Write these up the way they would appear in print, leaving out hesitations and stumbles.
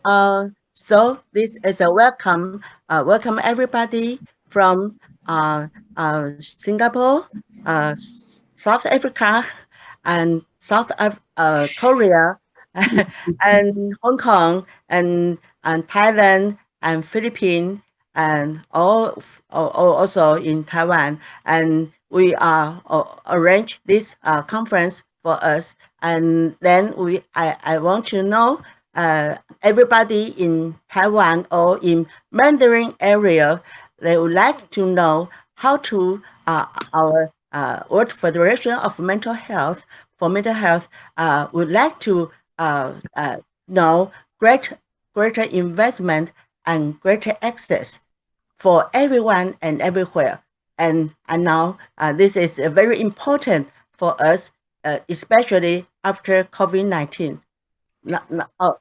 So this is a welcome everybody from Singapore, South Africa, and Korea, and Hong Kong, and Thailand, and Philippines, and also in Taiwan. And we arrange this conference for us, and then I want to know everybody in Taiwan or in Mandarin area, they would like to know how to our World Federation of Mental Health would like to know greater investment and greater access for everyone and everywhere. And now this is very important for us, especially after COVID-19.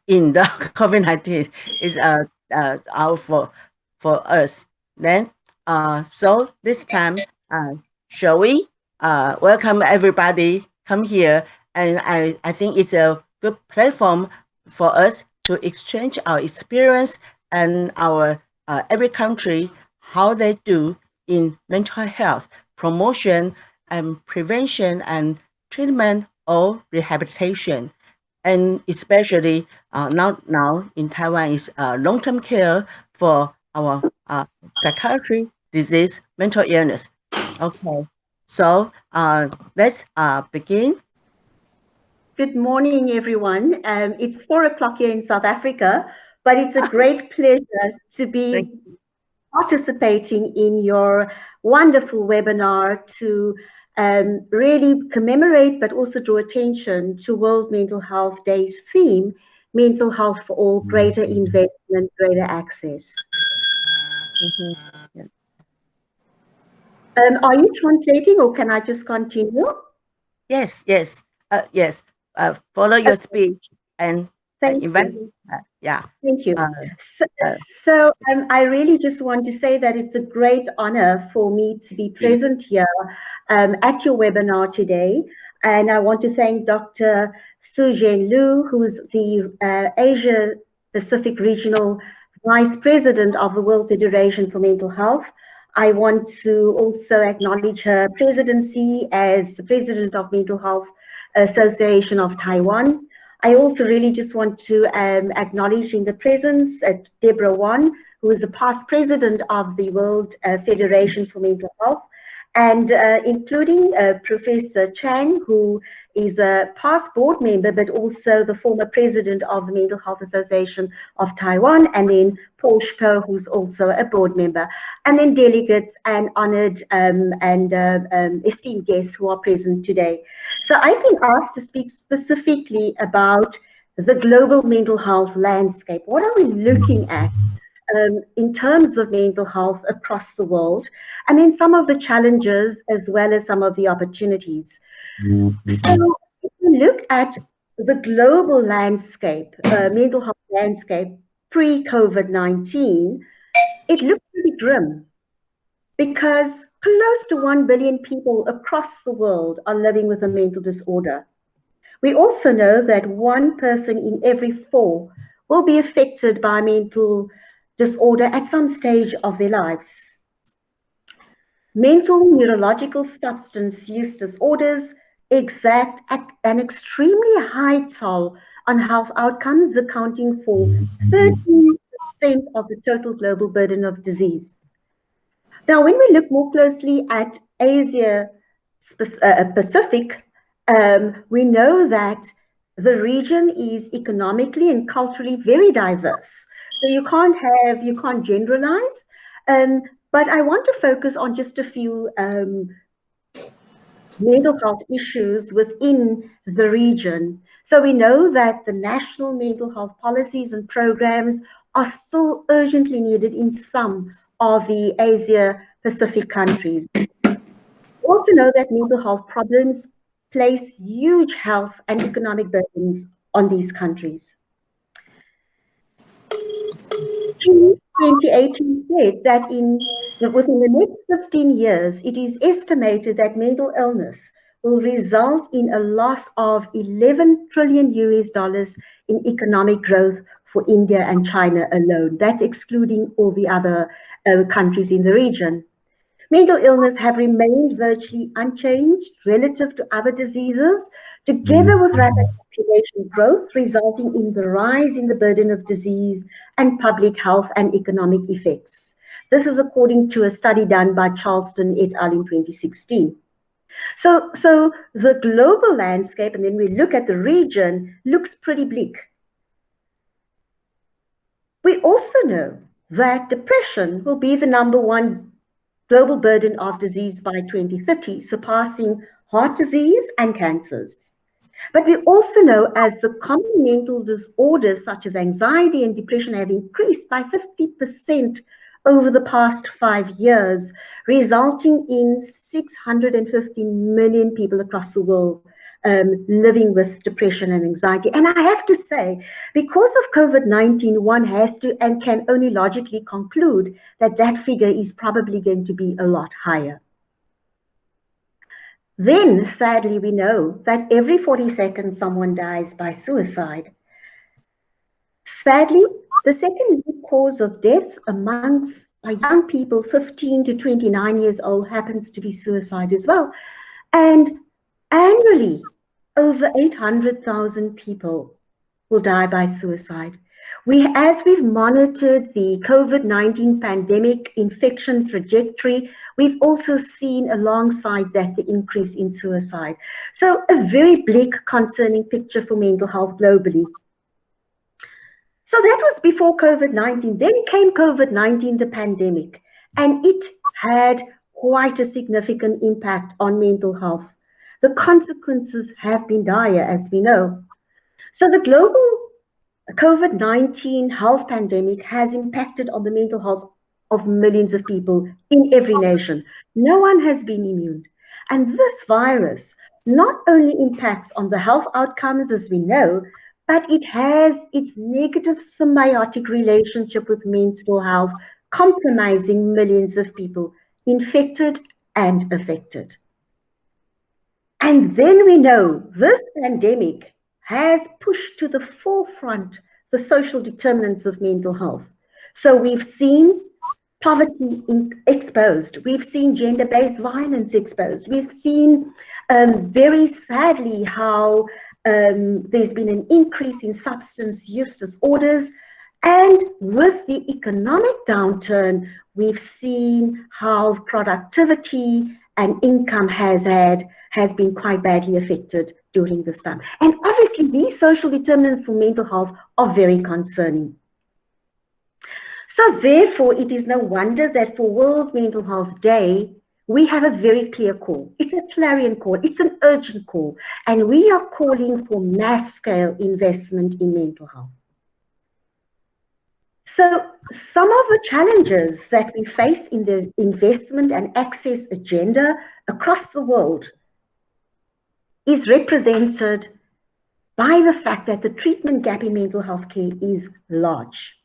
In the COVID-19 is out for us. Then so this time, shall we welcome everybody come here, and I think it's a good platform for us to exchange our experience and our every country how they do in mental health promotion and prevention and treatment or rehabilitation. And especially now in Taiwan is long-term care for our psychiatry disease, mental illness. Okay, so let's begin. Good morning, everyone. It's 4 o'clock here in South Africa, but it's a great pleasure to be participating in your wonderful webinar to really commemorate, but also draw attention to World Mental Health Day's theme, Mental Health for All, Greater Investment, Greater Access. Are you translating, or can I just continue? Yes. Follow your speech and invite. Yeah. Thank you. So I really just want to say that it's a great honor for me to be present here at your webinar today. And I want to thank Dr. Su-Jen Liu, who's the Asia Pacific Regional Vice President of the World Federation for Mental Health. I want to also acknowledge her presidency as the President of Mental Health Association of Taiwan. I also really just want to acknowledge in the presence Deborah Wan, who is a past president of the World Federation for Mental Health, and including Professor Chang, who is a past board member, but also the former president of the Mental Health Association of Taiwan, and then Paul Schpo, who's also a board member, and then delegates and honored and esteemed guests who are present today. So I've been asked to speak specifically about the global mental health landscape. What are we looking at in terms of mental health across the world, and then some of the challenges as well as some of the opportunities. So if we look at the global landscape, mental health landscape pre-COVID-19, it looks pretty grim, because close to 1 billion people across the world are living with a mental disorder. We also know that 1 person in every 4 will be affected by mental disorder at some stage of their lives. Mental neurological substance use disorders exact an extremely high toll on health outcomes, accounting for 13% of the total global burden of disease. Now, when we look more closely at Asia Pacific, we know that the region is economically and culturally very diverse. So you can't generalize, but I want to focus on just a few mental health issues within the region. So we know that the national mental health policies and programs are still urgently needed in some of the Asia Pacific countries. We also know that mental health problems place huge health and economic burdens on these countries. 2018 said that within the next 15 years, it is estimated that mental illness will result in a loss of $11 trillion in economic growth for India and China alone. That's excluding all the other countries in the region. Mental illness have remained virtually unchanged relative to other diseases, together with rapid population growth, resulting in the rise in the burden of disease and public health and economic effects. This is according to a study done by Charleston et al. In 2016. So the global landscape, and then we look at the region, looks pretty bleak. We also know that depression will be the #1 global burden of disease by 2030, surpassing heart disease and cancers. But we also know as the common mental disorders such as anxiety and depression have increased by 50% over the past 5 years, resulting in 650 million people across the world living with depression and anxiety. And I have to say, because of COVID-19, one has to and can only logically conclude that that figure is probably going to be a lot higher. Then, sadly, we know that every 40 seconds someone dies by suicide. Sadly, the second cause of death amongst young people 15 to 29 years old happens to be suicide as well. And annually, over 800,000 people will die by suicide. As we've monitored the COVID-19 pandemic infection trajectory, we've also seen alongside that the increase in suicide. So a very bleak, concerning picture for mental health globally. So that was before COVID-19. Then came COVID-19, the pandemic, and it had quite a significant impact on mental health. The consequences have been dire, as we know. So the global COVID-19 health pandemic has impacted on the mental health of millions of people in every nation. No one has been immune. And this virus not only impacts on the health outcomes, as we know, but it has its negative symbiotic relationship with mental health, compromising millions of people infected and affected. And then we know this pandemic has pushed to the forefront the social determinants of mental health. So we've seen poverty exposed. We've seen gender-based violence exposed. We've seen very sadly how there's been an increase in substance use disorders. And with the economic downturn, we've seen how productivity and income has been quite badly affected during this time. And obviously, these social determinants for mental health are very concerning. So therefore, it is no wonder that for World Mental Health Day, we have a very clear call. It's a clarion call. It's an urgent call. And we are calling for mass-scale investment in mental health. So some of the challenges that we face in the investment and access agenda across the world is represented by the fact that the treatment gap in mental health care is large.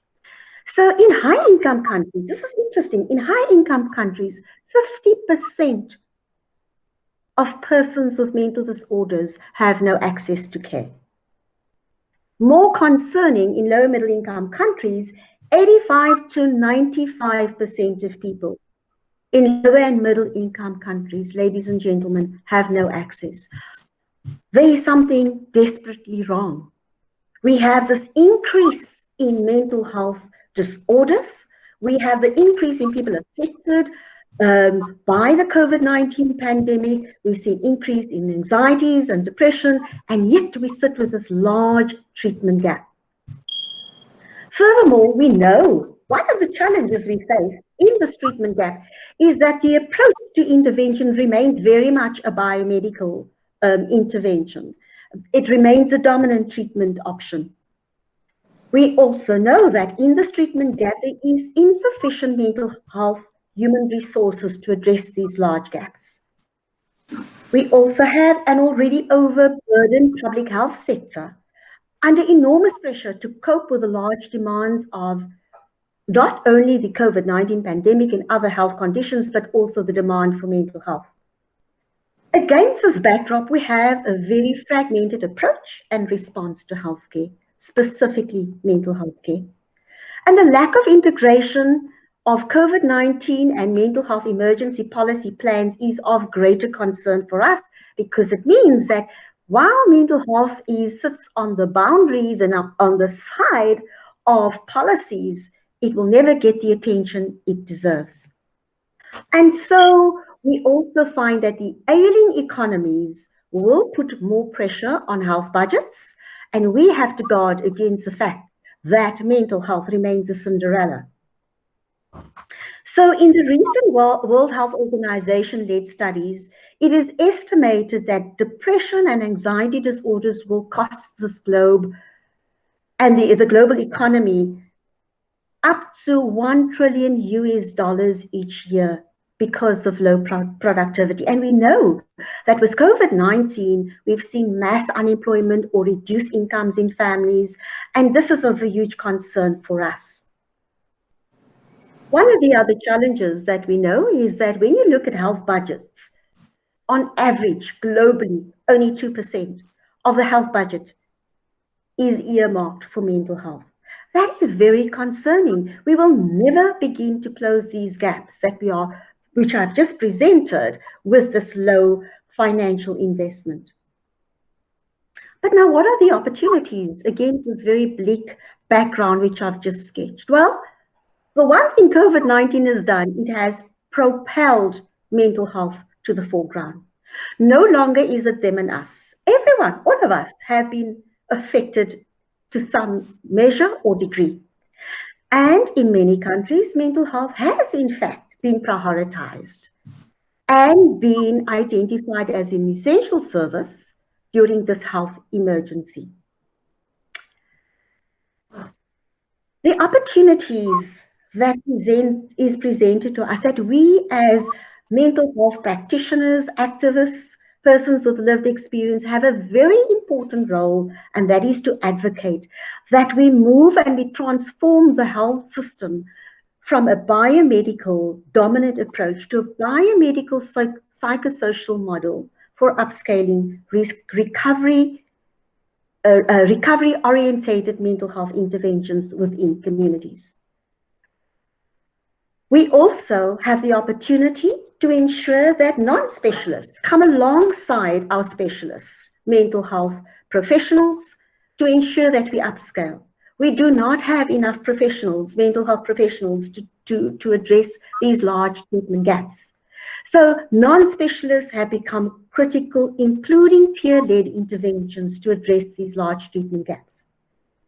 So in high-income countries, this is interesting, in high-income countries, 50% of persons with mental disorders have no access to care. More concerning, in low middle-income countries, 85 to 95% of people in lower and middle-income countries, ladies and gentlemen, have no access. There is something desperately wrong. We have this increase in mental health disorders. We have the increase in people affected by the COVID-19 pandemic. We see an increase in anxieties and depression, and yet we sit with this large treatment gap. Furthermore, we know one of the challenges we face in this treatment gap is that the approach to intervention remains very much a biomedical intervention. It remains a dominant treatment option. We also know that in this treatment gap, there is insufficient mental health human resources to address these large gaps. We also have an already overburdened public health sector under enormous pressure to cope with the large demands of not only the COVID-19 pandemic and other health conditions, but also the demand for mental health. Against this backdrop, we have a very fragmented approach and response to healthcare. specifically mental health care. And the lack of integration of COVID-19 and mental health emergency policy plans is of greater concern for us, because it means that while mental health sits on the boundaries and on the side of policies, it will never get the attention it deserves. And so we also find that the ailing economies will put more pressure on health budgets, and we have to guard against the fact that mental health remains a Cinderella. So in the recent World Health Organization-led studies, it is estimated that depression and anxiety disorders will cost this globe and the global economy up to $1 trillion each year because of low productivity. And we know that with COVID-19, we've seen mass unemployment or reduced incomes in families, and this is of a huge concern for us. One of the other challenges that we know is that when you look at health budgets, on average, globally, only 2% of the health budget is earmarked for mental health. That is very concerning. We will never begin to close these gaps which I've just presented with this low financial investment. But now, what are the opportunities against this very bleak background which I've just sketched? Well, the one thing COVID-19 has done, it has propelled mental health to the foreground. No longer is it them and us. Everyone, all of us, have been affected to some measure or degree. And in many countries, mental health has in fact been prioritized and been identified as an essential service during this health emergency. The opportunities that is presented to us, that we as mental health practitioners, activists, persons with lived experience have a very important role, and that is to advocate that we move and we transform the health system from a biomedical dominant approach to a biomedical psychosocial model for upscaling recovery orientated mental health interventions within communities. We also have the opportunity to ensure that non-specialists come alongside our specialists, mental health professionals, to ensure that we upscale. We do not have enough professionals, mental health professionals, to address these large treatment gaps. So non-specialists have become critical, including peer-led interventions to address these large treatment gaps.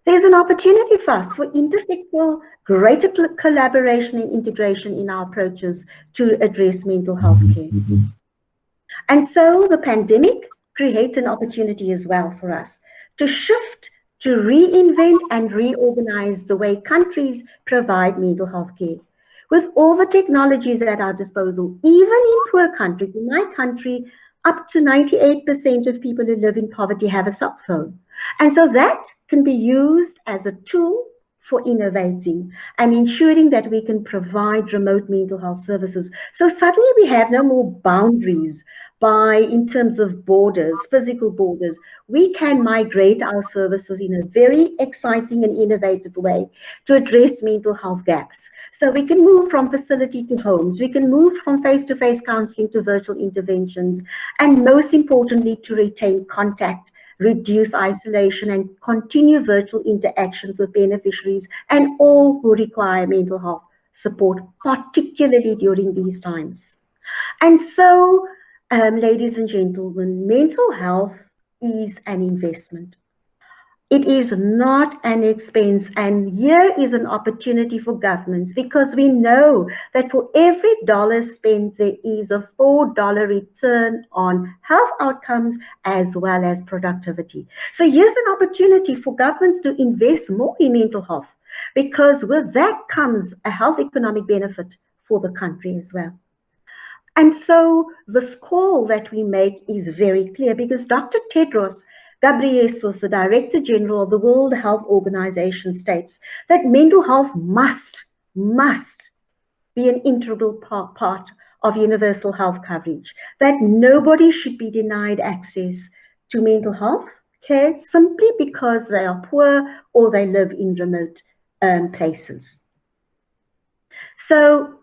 There's an opportunity for us for intersectoral greater collaboration and integration in our approaches to address mental health care. And so the pandemic creates an opportunity as well for us to shift, to reinvent and reorganize the way countries provide mental health care. With all the technologies at our disposal, even in poor countries, in my country, up to 98% of people who live in poverty have a cell phone. And so that can be used as a tool for innovating and ensuring that we can provide remote mental health services. So suddenly we have no more boundaries in terms of borders, physical borders. We can migrate our services in a very exciting and innovative way to address mental health gaps. So we can move from facility to homes. We can move from face-to-face counseling to virtual interventions. And most importantly, to retain contact, reduce isolation, and continue virtual interactions with beneficiaries and all who require mental health support, particularly during these times. And so, ladies and gentlemen, mental health is an investment. It is not an expense, and here is an opportunity for governments, because we know that for every dollar spent, there is a $4 return on health outcomes as well as productivity. So here's an opportunity for governments to invest more in mental health, because with that comes a health economic benefit for the country as well. And so this call that we make is very clear, because Dr. Tedros Ghebreyesus, the Director General of the World Health Organization, states that mental health must be an integral part of universal health coverage, that nobody should be denied access to mental health care simply because they are poor or they live in remote places. So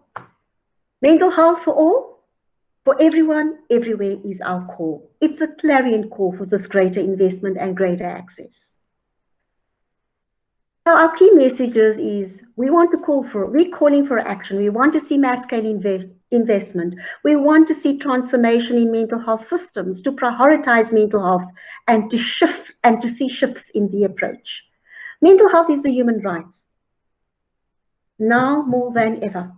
mental health for all, for everyone, everywhere is our call. It's a clarion call for this greater investment and greater access. So our key messages is we're calling for action. We want to see mass scale investment. We want to see transformation in mental health systems, to prioritize mental health and to see shifts in the approach. Mental health is a human right. Now more than ever.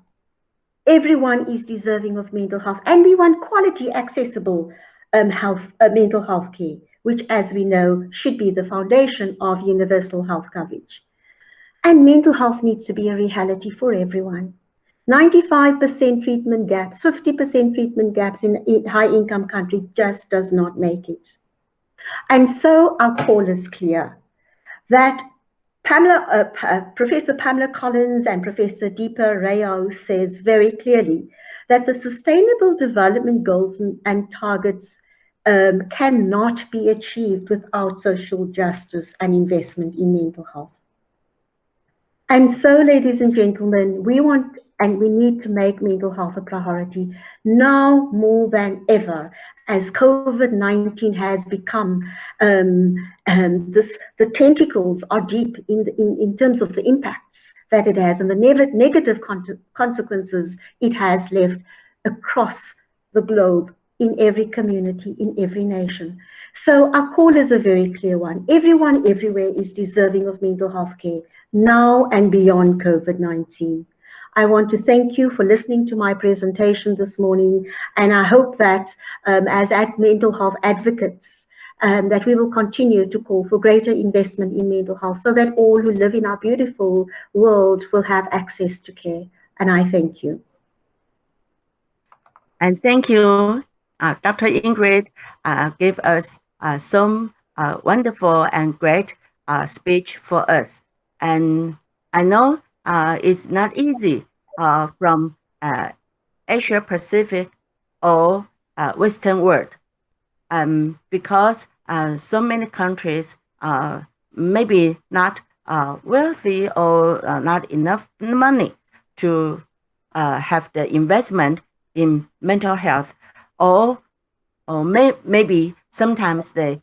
Everyone is deserving of mental health, and we want quality, accessible mental health care, which, as we know, should be the foundation of universal health coverage. And mental health needs to be a reality for everyone. 95% treatment gaps, 50% treatment gaps in high-income countries just does not make it. And so our call is clear that Professor Pamela Collins and Professor Deepa Rao says very clearly that the Sustainable Development Goals and targets cannot be achieved without social justice and investment in mental health. And so, ladies and gentlemen, we want and we need to make mental health a priority now more than ever, as COVID-19 has become, the tentacles are deep in terms of the impacts that it has and the negative consequences it has left across the globe, in every community, in every nation. So our call is a very clear one. Everyone, everywhere is deserving of mental health care now and beyond COVID-19. I want to thank you for listening to my presentation this morning, and I hope that as mental health advocates, that we will continue to call for greater investment in mental health so that all who live in our beautiful world will have access to care. And I thank you. And thank you, Dr. Ingrid gave us some wonderful and great speech for us. And I know it's not easy from Asia Pacific or Western world, because so many countries maybe not wealthy or not enough money to have the investment in mental health, or maybe sometimes they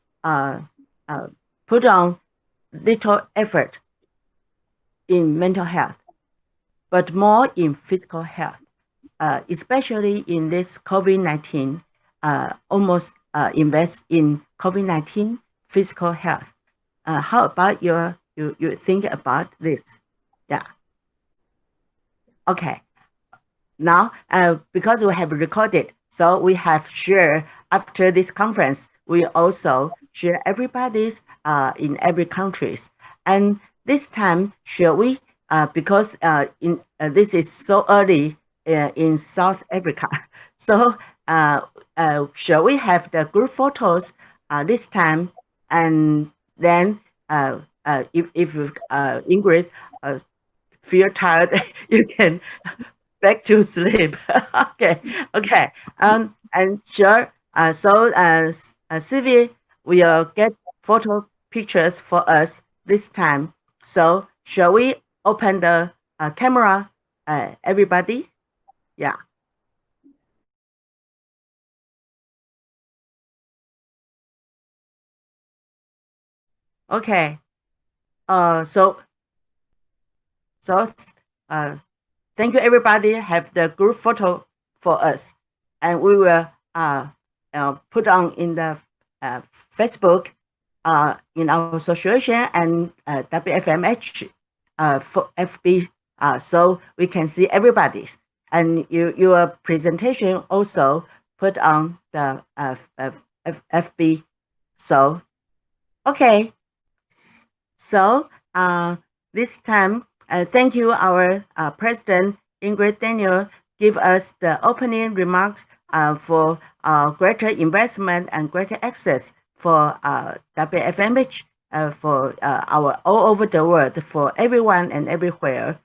put on little effort in mental health, but more in physical health, especially in this COVID-19, almost invest in COVID-19 physical health. How about you think about this? Yeah. Okay. Now, because we have recorded, so we have shared after this conference, we also share everybody's in every countries. And this time, shall we, because this is so early in South Africa, so shall we have the group photos this time? And then if Ingrid feel tired, you can back to sleep. Okay. And sure. So Sylvia will get photo pictures for us this time. So shall we open the camera, everybody? Yeah. Okay. Thank you, everybody. Have the group photo for us, and we will put on in the Facebook, in our association and WFMH for FB, so we can see everybody's. And your presentation also put on the FB. So, okay. So this time, thank you, our President Ingrid Daniels, give us the opening remarks for greater investment and greater access for WFMH, for our all over the world, for everyone and everywhere.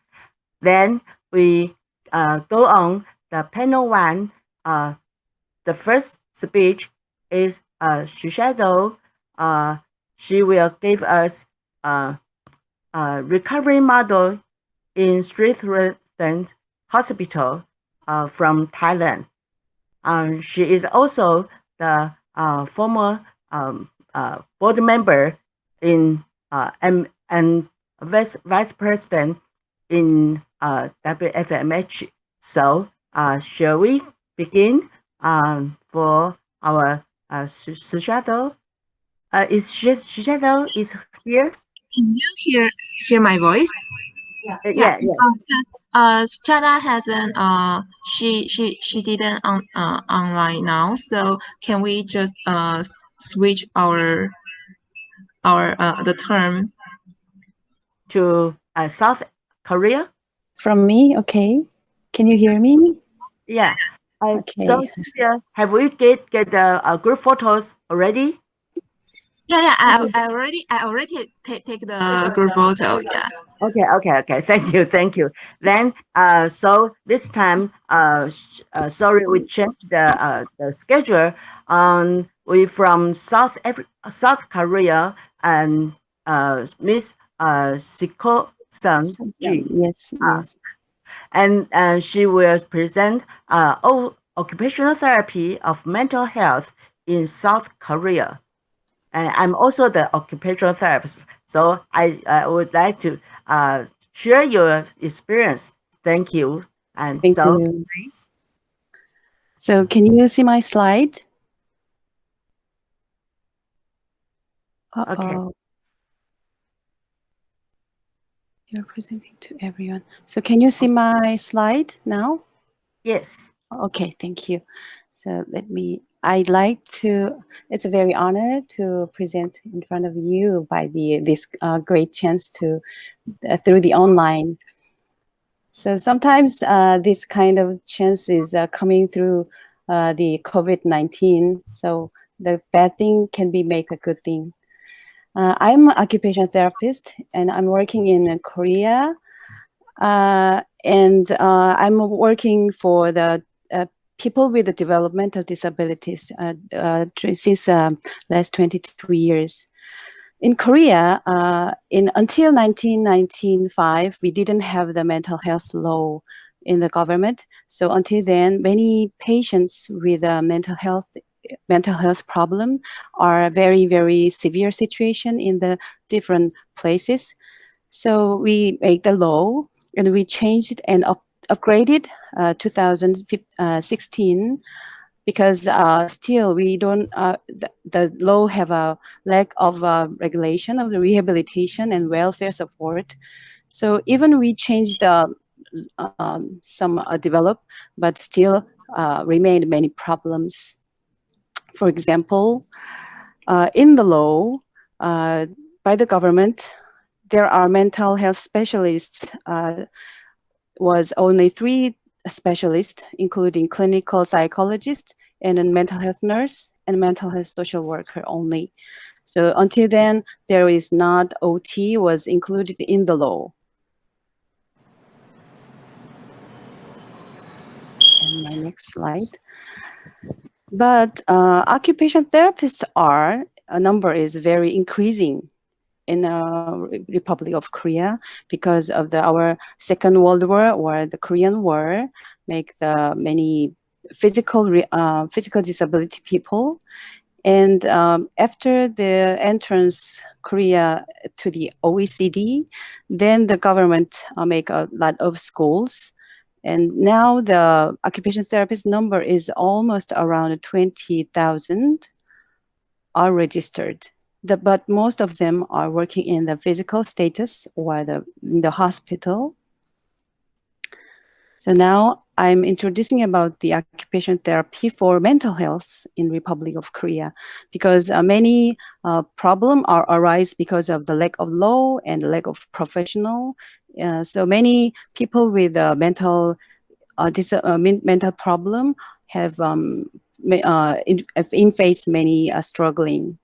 Then we go on the panel one. The first speech is Shushado. she will give us a recovery model in street resident hospital from Thailand. She is also the former board member in and vice president in WFMH. So shall we begin for our Sujato? Is Sujato is here? Can you hear my voice? Yeah. Sujata hasn't. She didn't online now. So can we just switch our the term to South Korea? From me, okay. Can you hear me? Yeah. Okay. So Sylvia, have we get the group photos already? Yeah. I already take the group photo. Yeah. Okay. Thank you. Then so this time sorry, we changed the schedule. We from South Korea and Miss Siko Sun. Yes. And she will present occupational therapy of mental health in South Korea. And I'm also the occupational therapist, so I would like to share your experience. Thank you. And Thank so, you. So can you see my slide? Okay. You're presenting to everyone. So can you see my slide now? Yes. Okay, thank you. So I'd like to, it's a very honor to present in front of you by this great chance to, through the online. So sometimes this kind of chance is coming through the COVID-19. So the bad thing can be make a good thing. I'm an occupational therapist and I'm working in Korea. And I'm working for the people with the developmental disabilities since last 22 years. In Korea, until 1995, we didn't have the mental health law in the government. So until then, many patients with a mental health problem are very, very severe situation in the different places. So we make the law and we changed and upgraded 2016 because still we don't, the law have a lack of regulation of the rehabilitation and welfare support. So even we changed some develop, but still remained many problems. For example, in the law by the government, there are mental health specialists, was only 3 specialists, including clinical psychologist and a mental health nurse and mental health social worker only. So until then, there is not OT was included in the law. And my next slide. But occupational therapists number is very increasing in Republic of Korea because of our Second World War or the Korean War make the many physical disability people. And after the entrance Korea to the OECD, then the government make a lot of schools. And now the occupational therapist number is almost around 20,000 are registered. But most of them are working in the physical status or in the hospital. So now I'm introducing about the occupational therapy for mental health in Republic of Korea, because many problems arise because of the lack of law and lack of professional. So many people with mental problem have faced many struggling.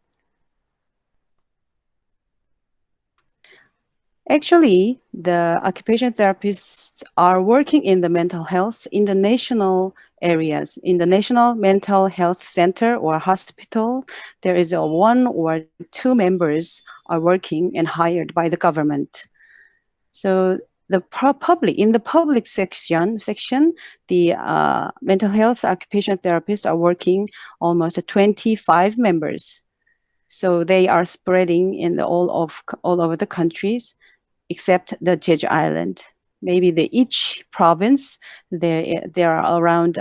Actually, the occupational therapists are working in the mental health in the national areas. In the National Mental Health Center or hospital, there is a 1 or 2 members are working and hired by the government. So in the public section, the mental health occupational therapists are working almost 25 members. So they are spreading in all over the countries, except the Jeju Island. Maybe each province, there are around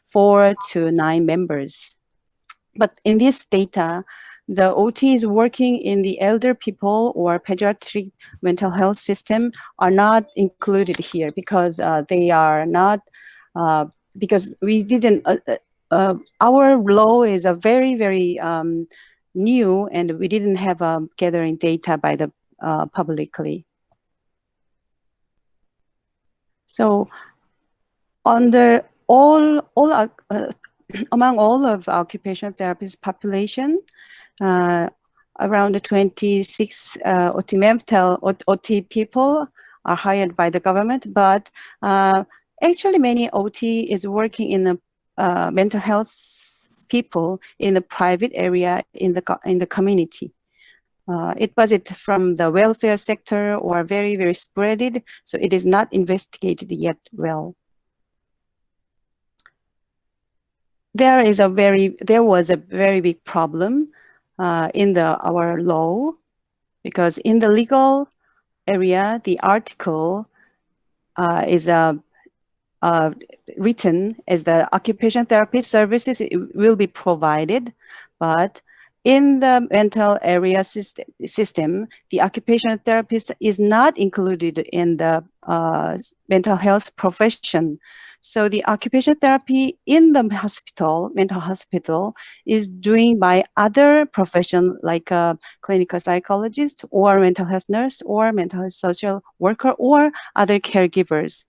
4 to 9 members. But in this data, the OT is working in the elder people or pediatric mental health system are not included here because they are not, because we didn't, our law is a very, very new, and we didn't have gathering data by the publicly. So under among all of occupational therapists population, around 26 OT people are hired by the government, but actually many OT is working in the mental health people in the private area in the community. It was from the welfare sector or very, very spreaded, so it is not investigated yet well. There was a very big problem in our law, because in the legal area, the article is written as the occupational therapy services will be provided, but in the mental area system, the occupational therapist is not included in the mental health profession. So the occupational therapy in the mental hospital is doing by other profession like a clinical psychologist or mental health nurse or mental health social worker or other caregivers.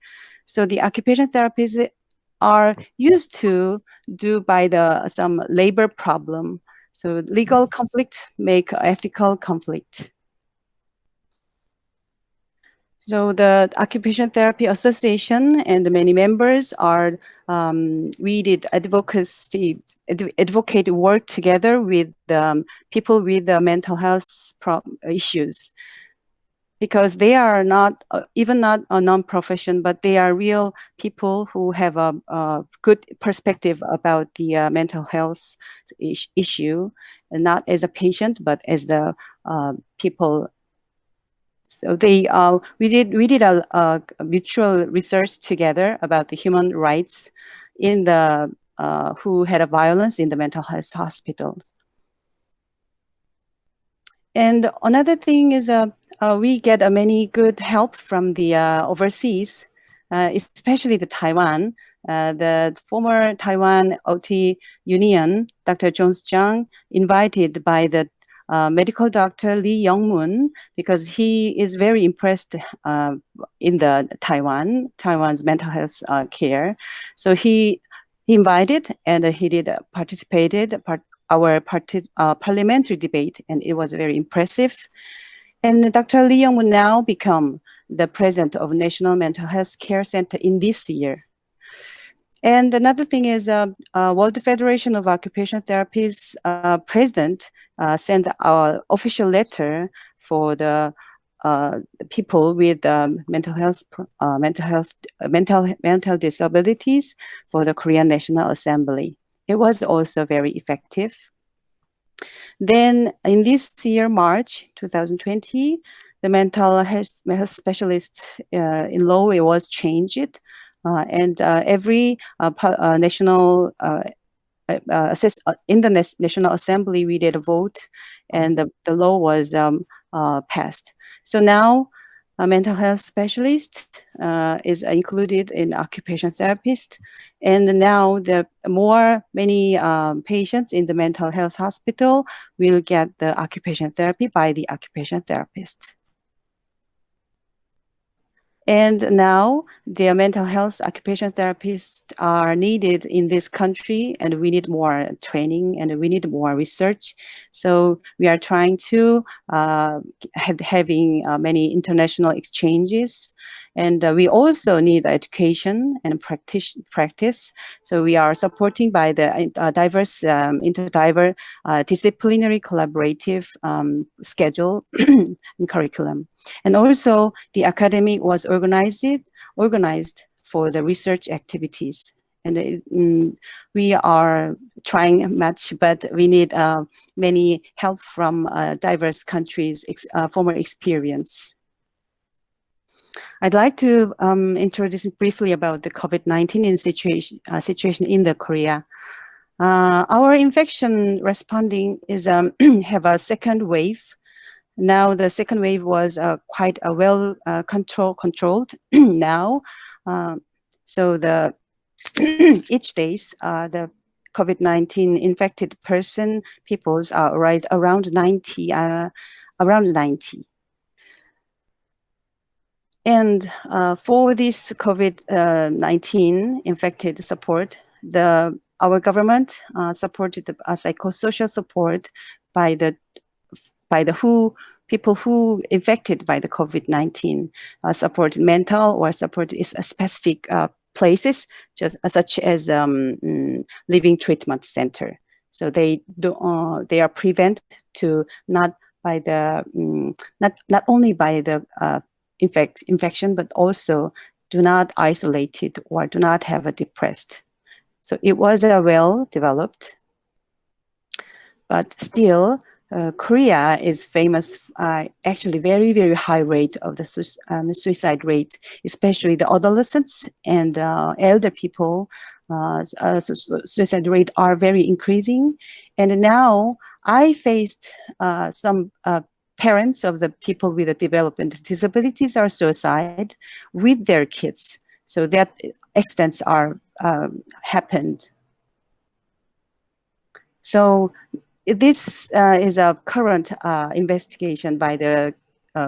So the occupational therapists are used to do by some labor problem. So legal conflict make ethical conflict. So the Occupational Therapy Association and many members are, we did advocate work together with people with mental health issues, because they are not, even not a non-profession, but they are real people who have a good perspective about the mental health issue, and not as a patient, but as the people. So we did a mutual research together about the human rights in the who had a violence in the mental health hospitals. And another thing is we get many good help from the overseas, especially the Taiwan. The former Taiwan OT Union, Dr. Jones Zhang, invited by the medical doctor Lee Young-moon, because he is very impressed in the Taiwan's mental health care. So he invited, and he did participated our parliamentary debate, and it was very impressive. And Dr. Lee Young-moon now become the president of National Mental Health Care Center in this year. And another thing is World Federation of Occupational Therapists president sent an official letter for the people with mental disabilities for the Korean National Assembly. It was also very effective. Then in this year, March 2020, the mental health specialist in law, it was changed. And every national in the National Assembly, we did a vote, and the law was passed. So now a mental health specialist is included in occupational therapist, and now many patients in the mental health hospital will get the occupational therapy by the occupational therapist. And now the mental health occupational therapists are needed in this country, and we need more training and we need more research. So we are trying to having many international exchanges, And we also need education and practice. So we are supporting by the diverse, interdisciplinary collaborative schedule and curriculum. And also the academy was organized for the research activities. And we are trying much, but we need many help from diverse countries' former experience. I'd like to introduce briefly about the COVID-19 situation in the Korea. Our infection responding is have a second wave. Now the second wave was quite well controlled now. So the each days the COVID-19 infected peoples are around 90. And for this COVID-19 infected support, our government supported the psychosocial support by the people who infected by the COVID-19, supported mental or supported specific places, such as living treatment center. So they are prevented to not only by the infection, but also do not isolate it or do not have a depressed. So it was well developed, but still Korea is famous, actually very, very high rate of the suicide rate, especially the adolescents and elder people. Suicide rate are very increasing. And now I faced some parents of the people with the developmental disabilities are suicide with their kids. So that accidents are happened. So this is a current investigation by the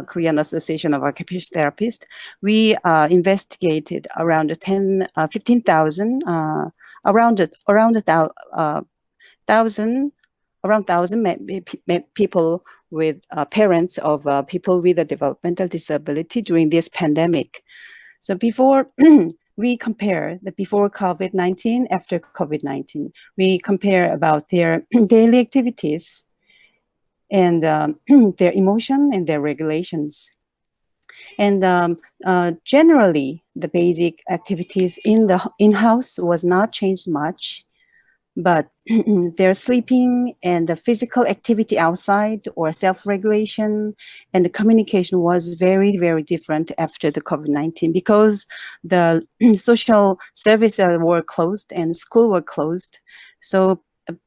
Korean Association of Occupational Therapists. We investigated around 15,000, around 1,000 people with parents of people with a developmental disability during this pandemic. So before we compare the before COVID-19, after COVID-19, we compare about their daily activities and their emotion and their regulations. And generally, the basic activities in-house was not changed much, but their sleeping and the physical activity outside or self-regulation and the communication was very, very different after the COVID-19 because the social services were closed and school were closed. So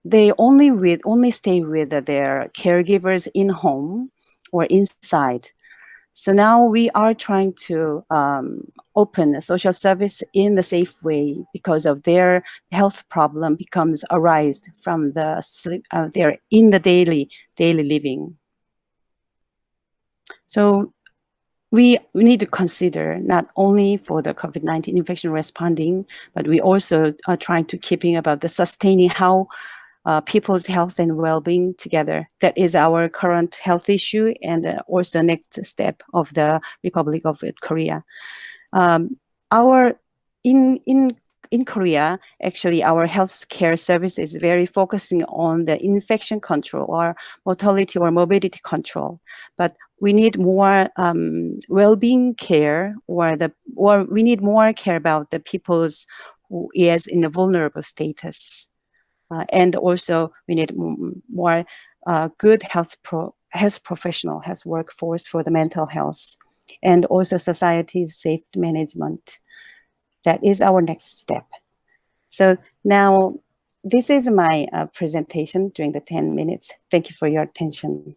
they only stay with their caregivers in home or inside. So now we are trying to open a social service in the safe way because of their health problem becomes arise from the they're in the daily living. So we need to consider not only for the COVID-19 infection responding, but we also are trying to keeping about the sustaining how people's health and well-being together. That is our current health issue and also next step of the Republic of Korea. In Korea, actually, our healthcare service is very focusing on the infection control or mortality or morbidity control. But we need more well-being care, or we need more care about the people's who is in a vulnerable status. And also we need more good health professional, health workforce for the mental health, and also society's safe management. That is our next step. So now this is my presentation during the 10 minutes. Thank you for your attention.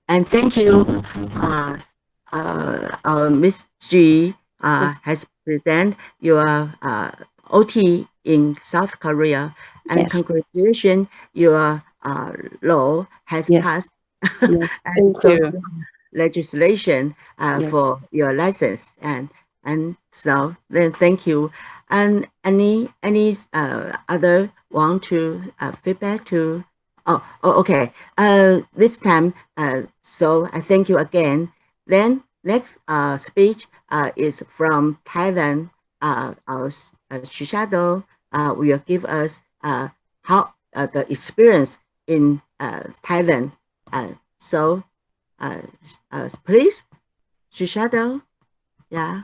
And thank you, Ms. G Yes. has presented your OT in South Korea, and Yes. congratulations, your law has Yes. passed. Yes. And Thank so you. legislation Yes. for your license, and so then thank you. And any other want to feedback to Okay. This time, so I thank you again. Then next speech is from Thailand. Our Shushado will give us how the experience in Thailand. So please, Shushado. Yeah.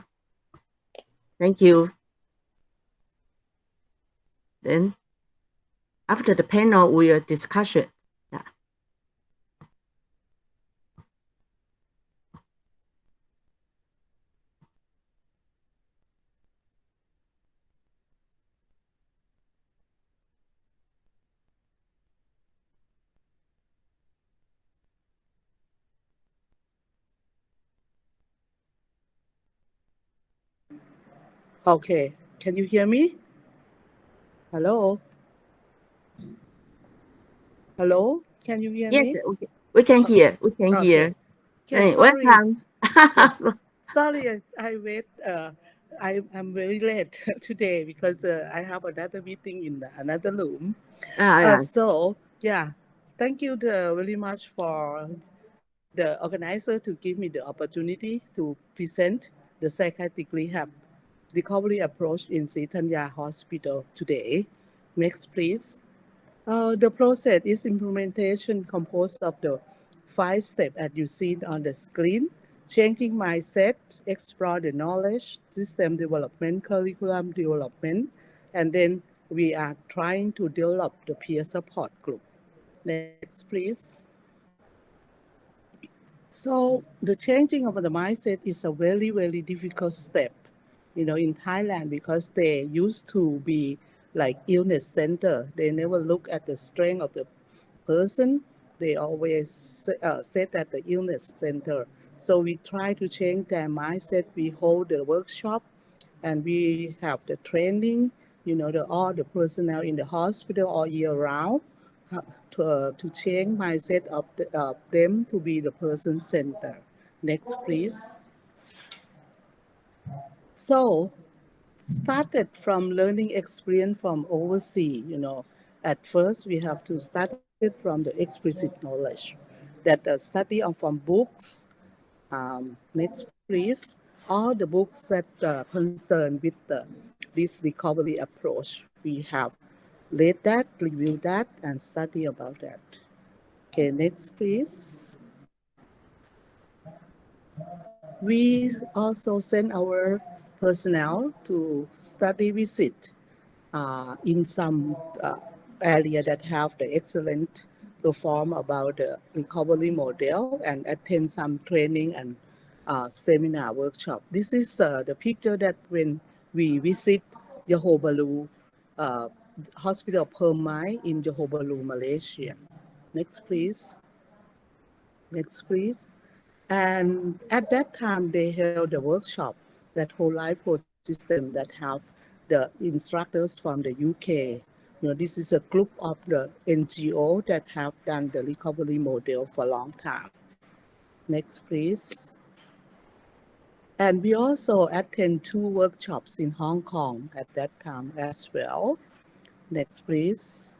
Thank you. Then after the panel, we'll discuss it. Yeah. Okay, can you hear me? Hello? Hello, can you hear me? Yes, we can hear. We can hear. Okay, Hey, sorry. welcome. Yes. Sorry, I wait. I'm very late today because I have another meeting in another room. Yes. So yeah, thank you very much for the organizer to give me the opportunity to present the psychiatric rehab recovery approach in Sritanya Hospital today. Next, please. The process is implementation composed of the 5 steps as you see on the screen: changing mindset, explore the knowledge, system development, curriculum development, and then we are trying to develop the peer support group. Next, please. So the changing of the mindset is a very, very difficult step, in Thailand, because they used to be like illness center. They never look at the strength of the person. They always said at the illness center. So we try to change their mindset. We hold the workshop and we have the training, all the personnel in the hospital all year round to change mindset of them to be the person center. Next, please. So started from learning experience from overseas, at first we have to start it from the explicit knowledge that the study of from books. Next, please. All the books that concern with this recovery approach, we have read that, reviewed that, and study about that. Okay, next, please. We also send our personnel to study visit in some area that have the excellent perform about the recovery model and attend some training and seminar workshop. This is the picture that when we visit Johor Bahru Hospital Permai in Johor Bahru, Malaysia. Next, please. Next, please. And at that time, they held a workshop, that whole life coach system that have the instructors from the UK. This is a group of the NGO that have done the recovery model for a long time. Next, please. And we also attend 2 workshops in Hong Kong at that time as well. Next, please.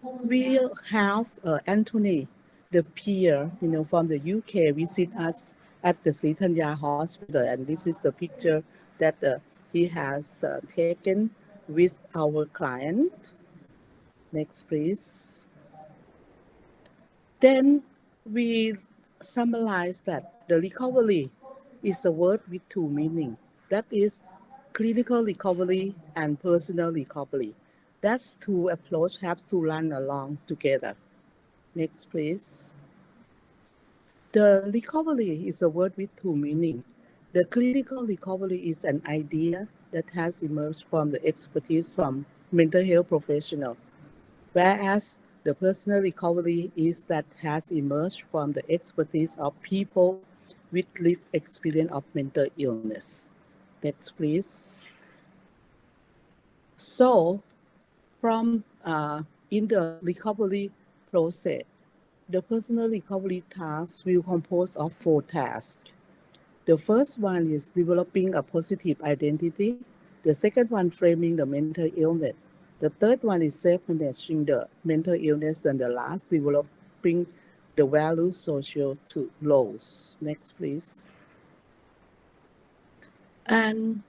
We have Anthony, the peer, from the UK, visit us at the Sritanya Hospital, and this is the picture that he has taken with our client. Next, please. Then we summarize that the recovery is a word with 2 meanings. That is clinical recovery and personal recovery. That's 2 approaches have to run along together. Next, please. The recovery is a word with 2 meanings. The clinical recovery is an idea that has emerged from the expertise from mental health professionals, whereas the personal recovery is that has emerged from the expertise of people with lived experience of mental illness. Next, please. So, from in the recovery process, the personal recovery task will compose of 4 tasks. The first one is developing a positive identity. The second one, framing the mental illness. The third one is self-managing the mental illness, and the last, developing the value social to roles. Next, please. And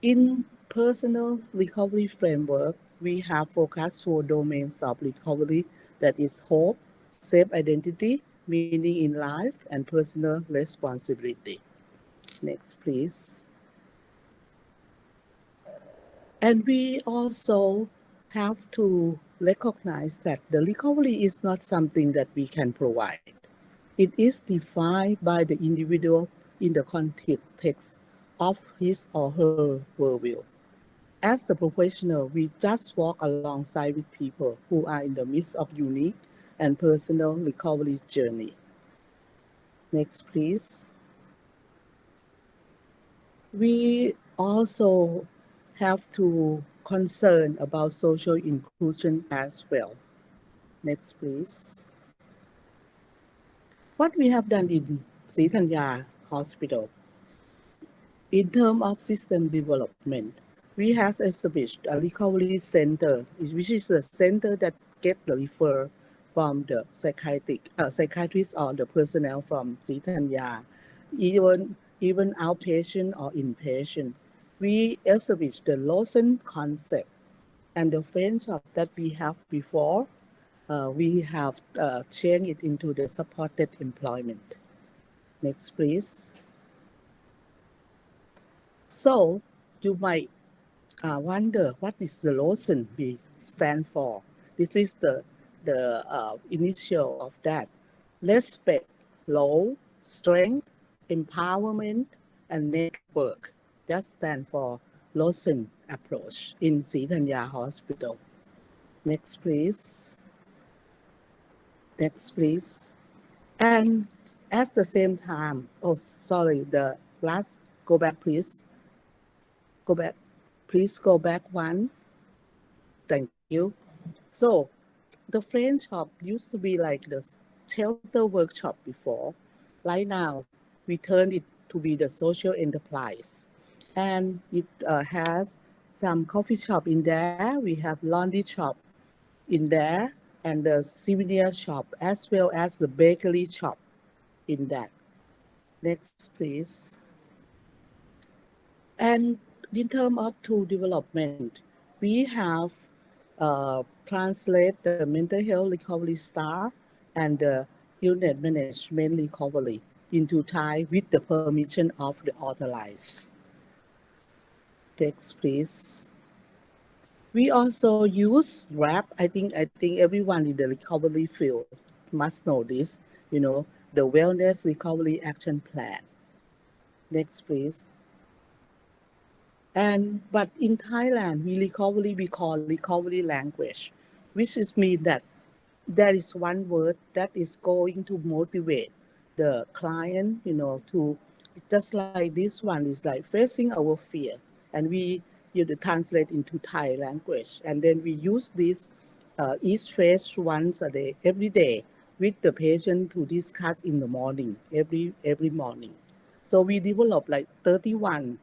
in personal recovery framework, we have focused 4 domains of recovery, that is hope, self-identity, meaning in life, and personal responsibility. Next, please. And we also have to recognize that the recovery is not something that we can provide. It is defined by the individual in the context of his or her worldview. As the professional, we just walk alongside with people who are in the midst of unique and personal recovery journey. Next, please. We also have to concern about social inclusion as well. Next, please. What we have done in Sritanya Hospital, in terms of system development, we have established a recovery center, which is a center that gets the referral from the psychiatrist or the personnel from Sritanya, even outpatient or inpatient. We established the Lawson concept, and the friendship that we have before, we have changed it into the supported employment. Next, please. So you might wonder, what is the Lawson stand for? This is the initial of that. Respect, law, strength, empowerment, and network. That stands for Lawson approach in Sritanya Hospital. Next, please. Next, please. And at the same time, oh, sorry, the last, go back, please. Go back. Please go back one. Thank you. So the French shop used to be like the shelter workshop before. Right now, we turned it to be the social enterprise. And it has some coffee shop in there. We have laundry shop in there, and the souvenir shop, as well as the bakery shop in that. Next, please. And in terms of tool development, we have translated the mental health recovery star and the illness management recovery into Thai with the permission of the authorized. Next, please. We also use RAP. I think everyone in the recovery field must know this, you know, the Wellness Recovery Action Plan. Next, please. But in Thailand, we call recovery language, which is mean that there is one word that is going to motivate the client, you know, to, just like this one is like facing our fear, and we translate into Thai language, and then we use this each phrase once a day, every day, with the patient to discuss in the morning, every morning. So we develop like 31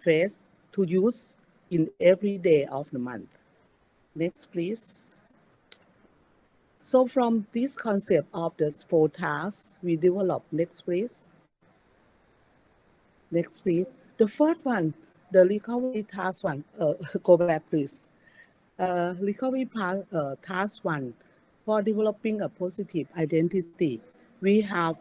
phrase to use in every day of the month. Next, please. So from this concept of the 4 tasks, we develop. Next, please. Next, please. The first one, the recovery task 1. Go back, please. Recovery task 1, for developing a positive identity, we have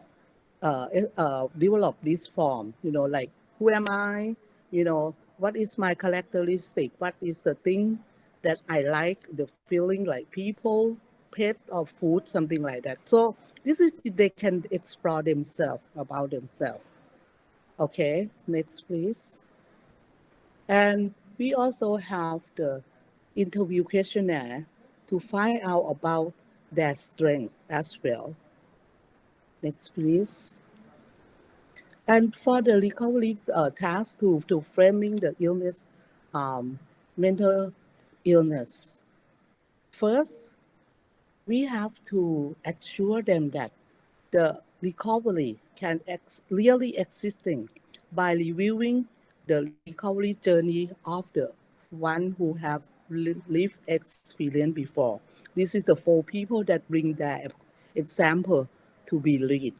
developed this form, you know, like, who am I? You know, what is my characteristic? What is the thing that I like, the feeling like people, pet, or food, something like that. So this is, they can explore themselves, about themselves. Okay, next, please. And we also have the interview questionnaire to find out about their strength as well. Next, please. And for the recovery task to framing the illness, mental illness, first, we have to assure them that the recovery can really existing by reviewing the recovery journey of the one who have lived experience before. This is the 4 people that bring their example to be read.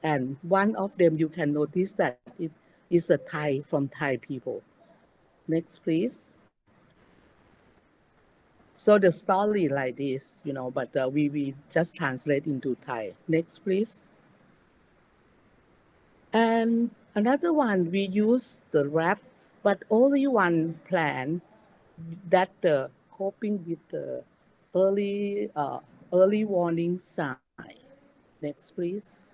And one of them, you can notice that it is a Thai from Thai people. Next, please. So the story like this, you know, but we just translate into Thai. Next, please. And another one, we use the rap, but only one plan that coping with the early warning sign. Next, please.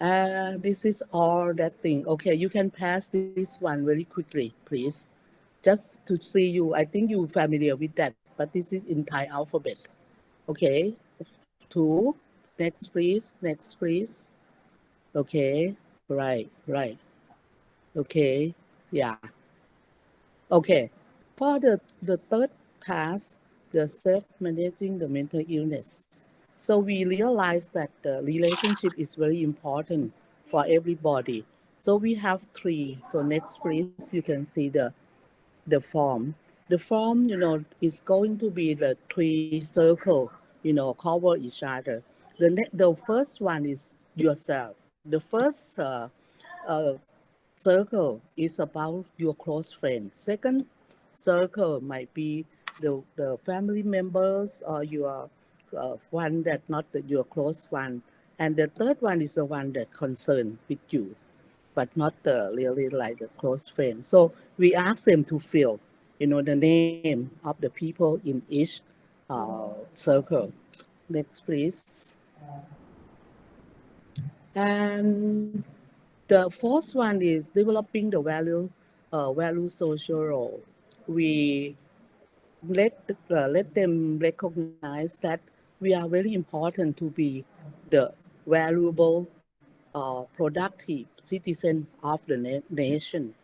This is all that thing. Okay, you can pass this one very quickly, please. Just to see you, I think you're familiar with that, but this is in Thai alphabet. Okay, 2. Next, please. Next, please. Okay, right. Okay, yeah. Okay, for the third task, the self-managing the mental illness. So we realize that the relationship is very important for everybody. So we have 3. So next, please, you can see the form. The form, you know, is going to be the 3 circle, you know, cover each other. The first one is yourself. The first circle is about your close friends. Second circle might be the family members or your one that not your close one. And the third one is the one that concerned with you, but not really like the close friend. So we ask them to fill, you know, the name of the people in each circle. Next, please. And the fourth one is developing the value social role. We let them recognize that we are very important to be the valuable, productive citizen of the nation.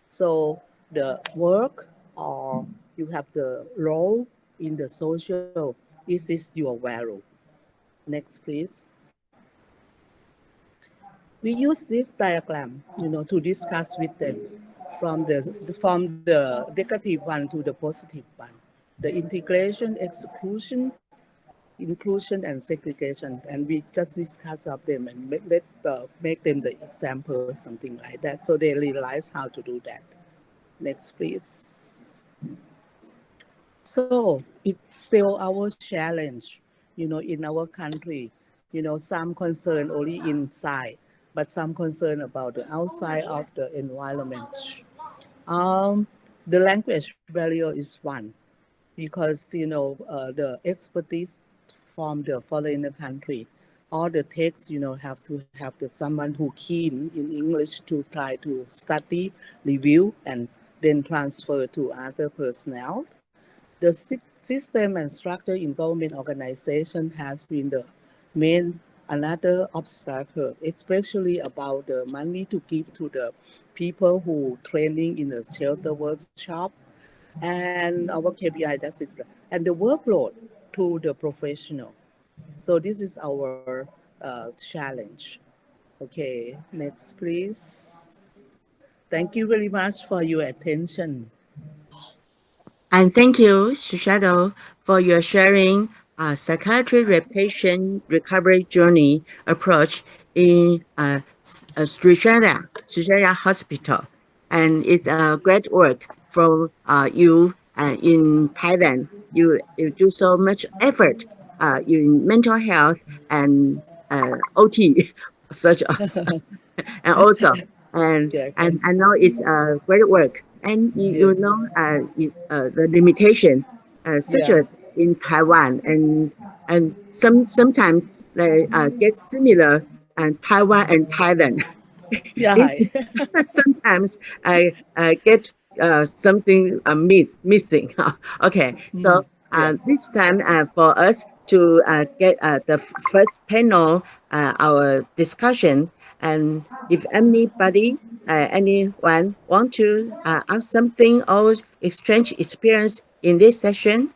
So the work or you have the role in the social, this is your value. Next, please. We use this diagram, you know, to discuss with them from the negative one to the positive one. The integration, exclusion, inclusion, and segregation. And we just discuss of them and make them the example, something like that. So they realize how to do that. Next, please. So it's still our challenge, you know, in our country, you know, some concern only inside, but some concern about the outside of the environment. The language barrier is one, because, you know, the expertise from the foreigner country, all the texts, you know, have to have someone who keen in English to try to study, review, and then transfer to other personnel. The system and structure involvement organization has been the main another obstacle, especially about the money to give to the people who training in the shelter workshop, and our KPI, that's it, and the workload to the professional. So this is our challenge. Okay, next, please. Thank you very much for your attention. And thank you, Shushado, for your sharing psychiatry patient recovery journey approach in Srichaya Hospital. And it's a great work from you in Thailand. You do so much effort in mental health and OT, such as, and also, and I know it's great work. And you Yes. know the limitation, such as in Taiwan, and sometimes they get similar Taiwan and Thailand. Yeah. Sometimes I get something missing. Okay, so this time for us to get the first panel, our discussion, and if anybody, anyone want to ask something or exchange experience in this session,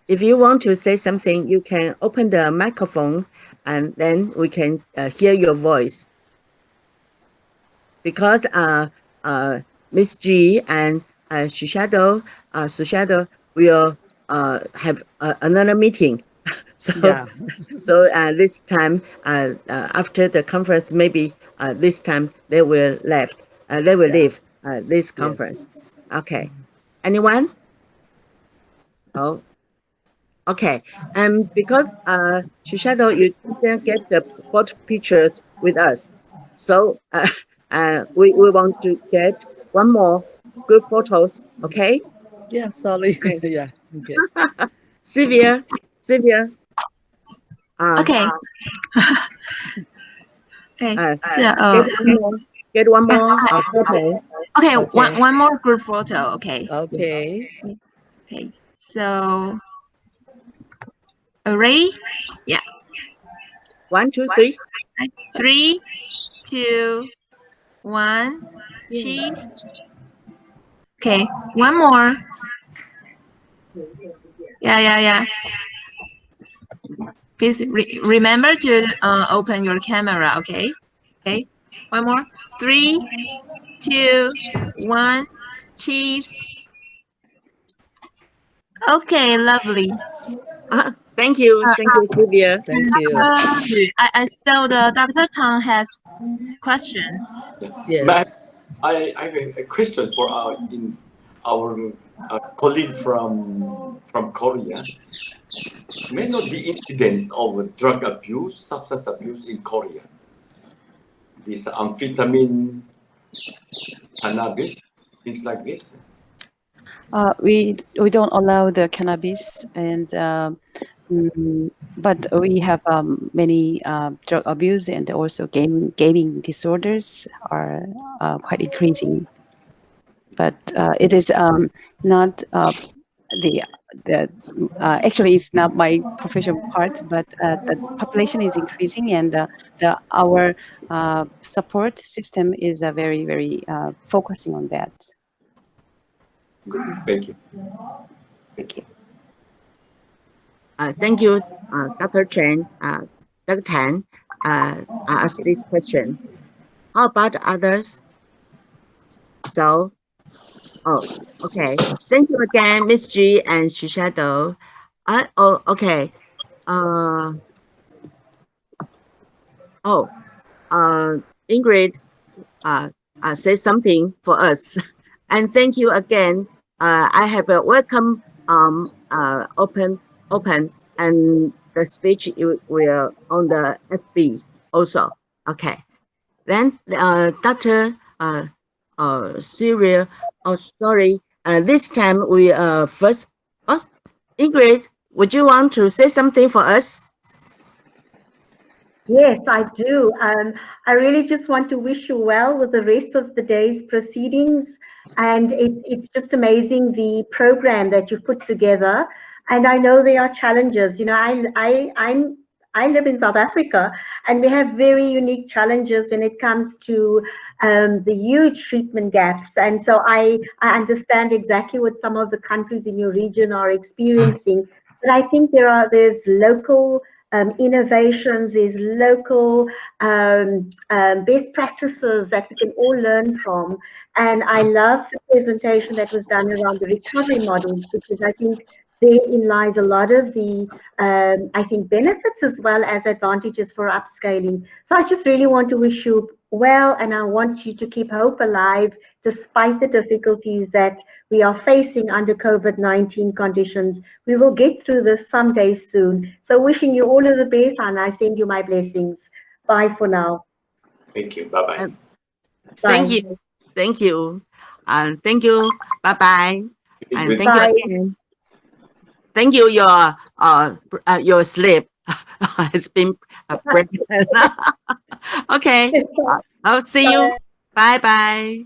if you want to say something, you can open the microphone and then we can hear your voice. because Miss G and Sushado will have another meeting. So, this time after the conference, maybe this time they will leave this conference. Yes. Okay, anyone? Oh, okay. And because Sushado, you didn't get the photo pictures with us, so we want to get one more good photos. Okay. Yeah, sorry. Nice. Yeah. Okay. Sylvia. Okay. Okay. Get one more photo. Okay. Okay. One more group photo. Okay. Okay. Okay. So, ready? Yeah. 1, 2, 3. 3, 2, 1. Cheese. Okay. One more. Yeah. Please remember to open your camera. Okay. Okay. One more. 3, 2, 1. Cheese. Okay. Lovely. Thank you, Sylvia. Thank you. I saw the Dr. Tang has questions. Yes. I have a question for our colleague from Korea. May I know the incidence of drug abuse, substance abuse in Korea? This amphetamine, cannabis, things like this. We don't allow the cannabis, and but we have many drug abuse, and also gaming disorders are quite increasing. But it is not actually it's not my professional part, but the population is increasing, and our support system is very focusing on that. Good. Thank you. Thank you, Dr. Chen. Dr. Tan asked this question. How about others? So, okay. Thank you again, Miss G and Shushado. Okay. Ingrid say something for us. And thank you again. I have a welcome open, and the speech will on the FB also. Okay. Then Dr. Syria. Oh, sorry. This time we first. Oh, Ingrid, would you want to say something for us? Yes, I do. I really just want to wish you well with the rest of the day's proceedings. And it's just amazing the program that you've put together. And I know there are challenges. You know, I live in South Africa, and we have very unique challenges when it comes to the huge treatment gaps. And so I understand exactly what some of the countries in your region are experiencing. But I think there's local innovations, there's local best practices that we can all learn from. And I love the presentation that was done around the recovery models, because I think therein lies a lot of the, I think, benefits as well as advantages for upscaling. So I just really want to wish you well, and I want you to keep hope alive despite the difficulties that we are facing under COVID-19 conditions. We will get through this someday soon. So wishing you all of the best, and I send you my blessings. Bye for now. Thank you. Bye-bye. Thank you. Thank you. Thank you. Bye-bye. And thank you again. Thank you. Your sleep has been breaking. Okay. I'll see you. Bye-bye.